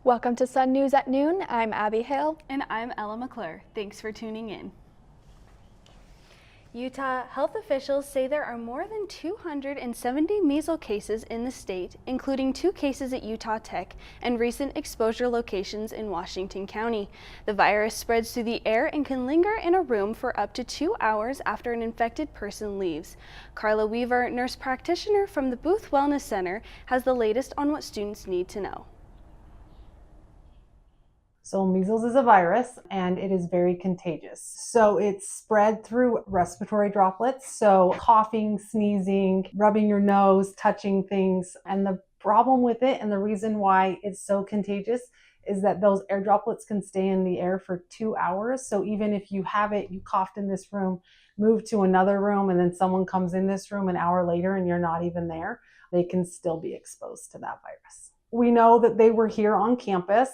Welcome to Sun News at Noon. I'm Abby Hale. And I'm Ella McClure. Thanks for tuning in. Utah health officials say there are more than 270 measles cases in the state, including 2 cases at Utah Tech and recent exposure locations in Washington County. The virus spreads through the air and can linger in a room for up to 2 hours after an infected person leaves. Carla Weaver, nurse practitioner from the Booth Wellness Center, has the latest on what students need to know. So measles is a virus and it is very contagious. So it's spread through respiratory droplets. So coughing, sneezing, rubbing your nose, touching things. And the problem with it and the reason why it's so contagious is that those air droplets can stay in the air for 2 hours. So even if you have it, you coughed in this room, move to another room, and then someone comes in this room an hour later and you're not even there, they can still be exposed to that virus. We know that they were here on campus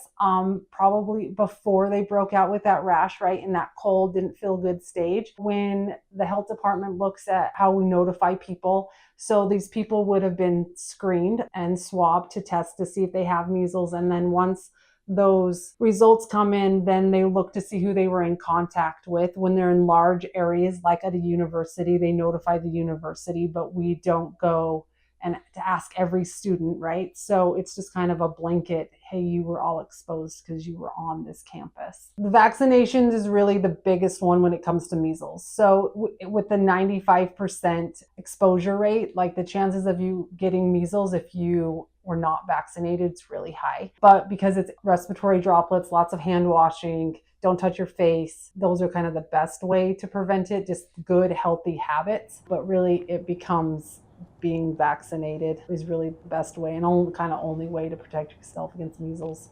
probably before they broke out with that rash, right? In that cold, didn't feel good stage. When the health department looks at how we notify people, so these people would have been screened and swabbed to test to see if they have measles. And then once those results come in, then they look to see who they were in contact with. When they're in large areas, like at a university, they notify the university, but we don't go and to ask every student, right? So it's just kind of a blanket, hey, you were all exposed because you were on this campus. The vaccinations is really the biggest one when it comes to measles. So with the 95% exposure rate, like the chances of you getting measles if you were not vaccinated, it's really high. But because it's respiratory droplets, lots of hand washing, don't touch your face, those are kind of the best way to prevent it, just good, healthy habits. But really it becomes being vaccinated is really the best way and only way to protect yourself against measles.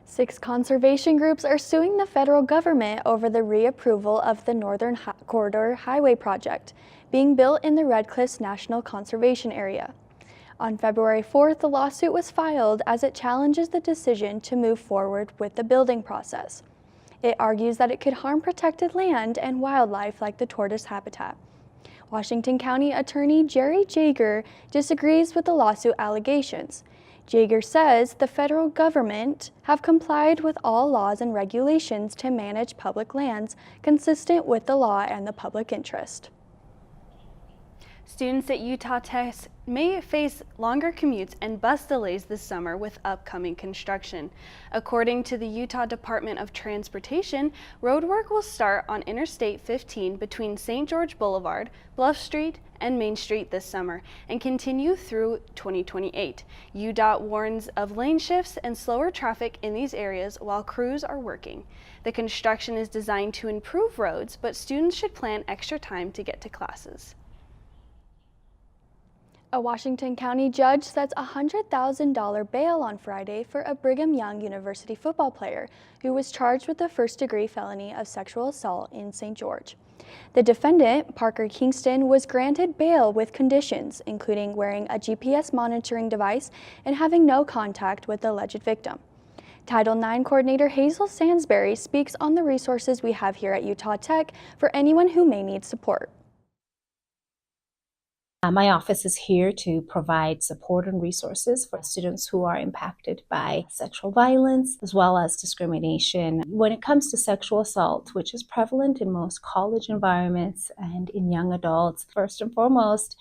6 conservation groups are suing the federal government over the reapproval of the Northern Corridor Highway project being built in the Red Cliffs National Conservation Area. On February 4th, the lawsuit was filed as it challenges the decision to move forward with the building process. It argues that it could harm protected land and wildlife like the tortoise habitat. Washington County Attorney Jerry Jaeger disagrees with the lawsuit allegations. Jaeger says the federal government have complied with all laws and regulations to manage public lands consistent with the law and the public interest. Students at Utah Tech may face longer commutes and bus delays this summer with upcoming construction. According to the Utah Department of Transportation, roadwork will start on Interstate 15 between St. George Boulevard, Bluff Street, and Main Street this summer and continue through 2028. UDOT warns of lane shifts and slower traffic in these areas while crews are working. The construction is designed to improve roads, but students should plan extra time to get to classes. A Washington County judge sets a $100,000 bail on Friday for a Brigham Young University football player who was charged with the first-degree felony of sexual assault in St. George. The defendant, Parker Kingston, was granted bail with conditions, including wearing a GPS monitoring device and having no contact with the alleged victim. Title IX Coordinator Hazel Sansbury speaks on the resources we have here at Utah Tech for anyone who may need support. My office is here to provide support and resources for students who are impacted by sexual violence as well as discrimination. When it comes to sexual assault, which is prevalent in most college environments and in young adults, first and foremost,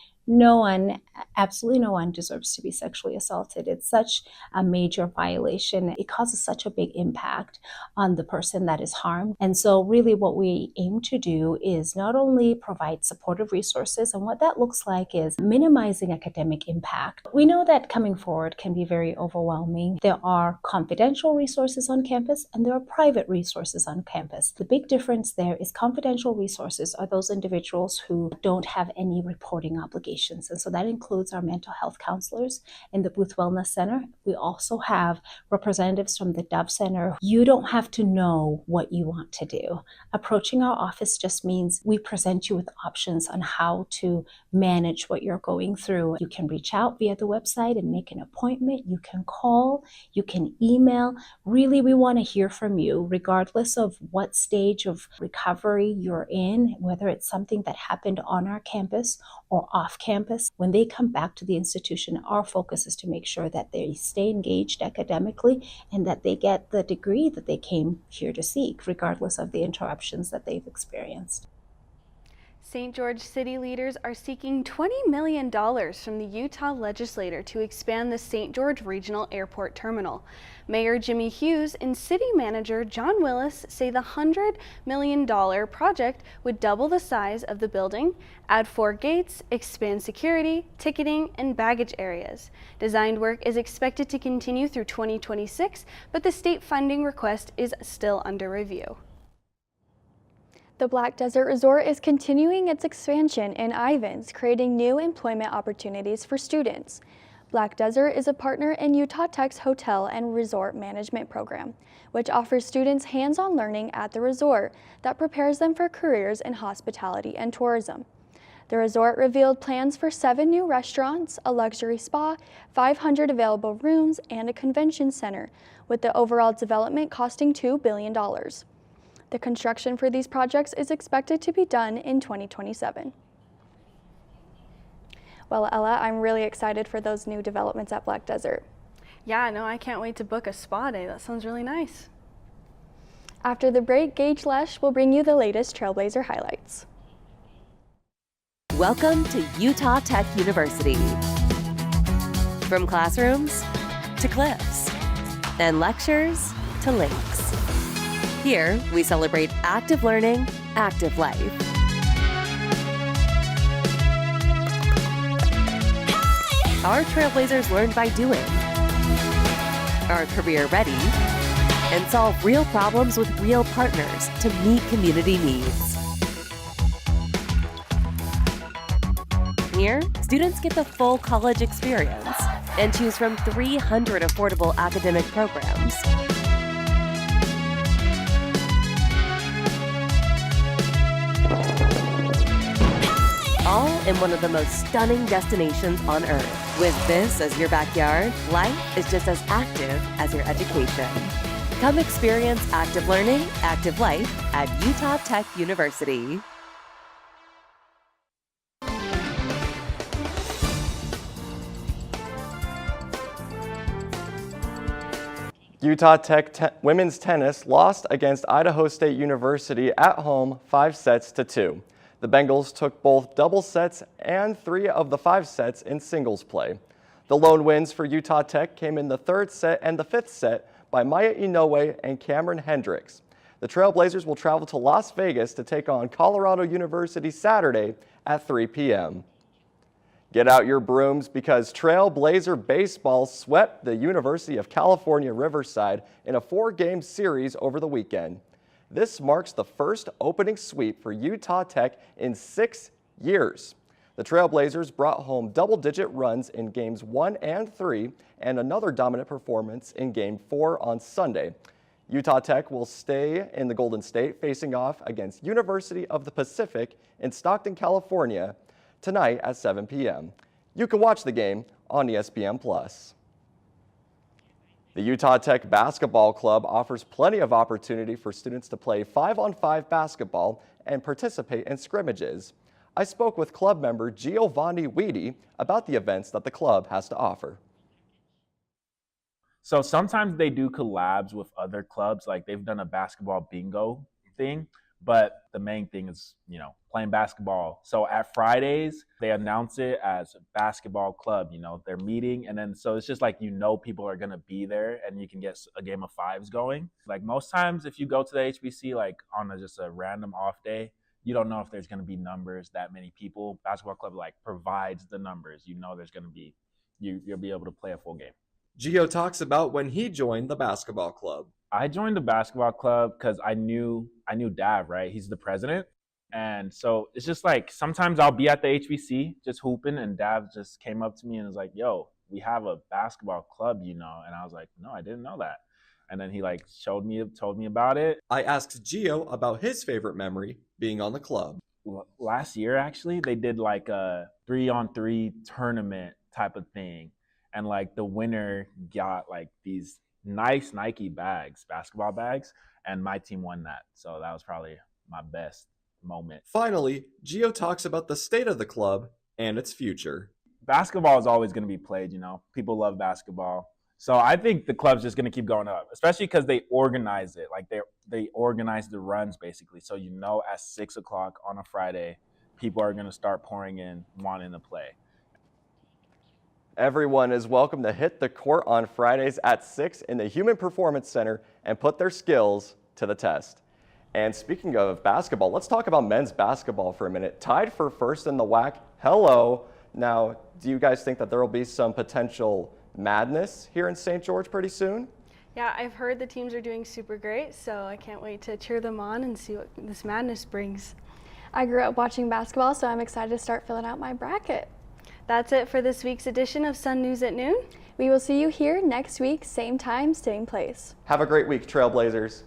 absolutely no one deserves to be sexually assaulted. It's such a major violation. It causes such a big impact on the person that is harmed. And so really what we aim to do is not only provide supportive resources, and what that looks like is minimizing academic impact. We know that coming forward can be very overwhelming. There are confidential resources on campus and there are private resources on campus. The big difference there is confidential resources are those individuals who don't have any reporting obligations. And so that includes our mental health counselors in the Booth Wellness Center. We also have representatives from the Dove Center. You don't have to know what you want to do. Approaching our office just means we present you with options on how to manage what you're going through. You can reach out via the website and make an appointment. You can call, you can email. Really, we want to hear from you, regardless of what stage of recovery you're in, whether it's something that happened on our campus or off campus. When they come back to the institution, our focus is to make sure that they stay engaged academically and that they get the degree that they came here to seek, regardless of the interruptions that they've experienced. St. George city leaders are seeking $20 million from the Utah legislature to expand the St. George Regional Airport Terminal. Mayor Jimmy Hughes and City Manager John Willis say the $100 million project would double the size of the building, add 4 gates, expand security, ticketing, and baggage areas. Design work is expected to continue through 2026, but the state funding request is still under review. The Black Desert Resort is continuing its expansion in Ivins, creating new employment opportunities for students. Black Desert is a partner in Utah Tech's Hotel and Resort Management Program, which offers students hands-on learning at the resort that prepares them for careers in hospitality and tourism. The resort revealed plans for 7 new restaurants, a luxury spa, 500 available rooms, and a convention center, with the overall development costing $2 billion. The construction for these projects is expected to be done in 2027. Well, Ella, I'm really excited for those new developments at Black Desert. Yeah, no, I can't wait to book a spa day. That sounds really nice. After the break, Gage Lesh will bring you the latest Trailblazer highlights. Welcome to Utah Tech University. From classrooms to cliffs and lectures to lakes. Here, we celebrate active learning, active life. Our Trailblazers learn by doing, are career ready, and solve real problems with real partners to meet community needs. Here, students get the full college experience and choose from 300 affordable academic programs. All in one of the most stunning destinations on Earth. With this as your backyard, life is just as active as your education. Come experience active learning, active life at Utah Tech University. Utah Tech women's tennis lost against Idaho State University at home 5-2. The Bengals took both double sets and 3 of the 5 sets in singles play. The lone wins for Utah Tech came in the 3rd set and the 5th set by Maya Inoue and Cameron Hendricks. The Trailblazers will travel to Las Vegas to take on Colorado University Saturday at 3 p.m. Get out your brooms because Trailblazer baseball swept the University of California Riverside in a 4-game series over the weekend. This marks the first opening sweep for Utah Tech in 6 years. The Trailblazers brought home double-digit runs in games 1 and 3 and another dominant performance in game 4 on Sunday. Utah Tech will stay in the Golden State facing off against University of the Pacific in Stockton, California tonight at 7 p.m. You can watch the game on ESPN+. The Utah Tech Basketball Club offers plenty of opportunity for students to play 5-on-5 basketball and participate in scrimmages. I spoke with club member Giovanni Weedy about the events that the club has to offer. So sometimes they do collabs with other clubs, like they've done a basketball bingo thing, but the main thing is, playing basketball. So at Fridays, they announce it as basketball club, they're meeting. And then, so it's just like, people are going to be there and you can get a game of 5s going. Like most times, if you go to the HBC, like on just a random off day, you don't know if there's going to be numbers, that many people. Basketball club provides the numbers. There's going to be, you'll be able to play a full game. Gio talks about when he joined the basketball club. I joined the basketball club because I knew Dav, right? He's the president. And so it's just like sometimes I'll be at the HBC just hooping and Dav just came up to me and was like, yo, we have a basketball club, And I was like, no, I didn't know that. And then he told me about it. I asked Gio about his favorite memory being on the club. Last year, actually, they did a 3-on-3 tournament type of thing. And the winner got these nice Nike bags, basketball bags, and my team won that. So that was probably my best moment. Finally, Gio talks about the state of the club and its future. Basketball is always going to be played, People love basketball. So I think the club's just going to keep going up, especially because they organize it. Like they organize the runs basically. So at 6 o'clock on a Friday, people are going to start pouring in, wanting to play. Everyone is welcome to hit the court on Fridays at 6 in the Human Performance Center and put their skills to the test. And speaking of basketball, let's talk about men's basketball for a minute. Tied for first in the WAC. Hello. Now, do you guys think that there will be some potential madness here in St. George pretty soon? Yeah, I've heard the teams are doing super great, so I can't wait to cheer them on and see what this madness brings. I grew up watching basketball, so I'm excited to start filling out my bracket. That's it for this week's edition of Sun News at Noon. We will see you here next week, same time, same place. Have a great week, Trailblazers.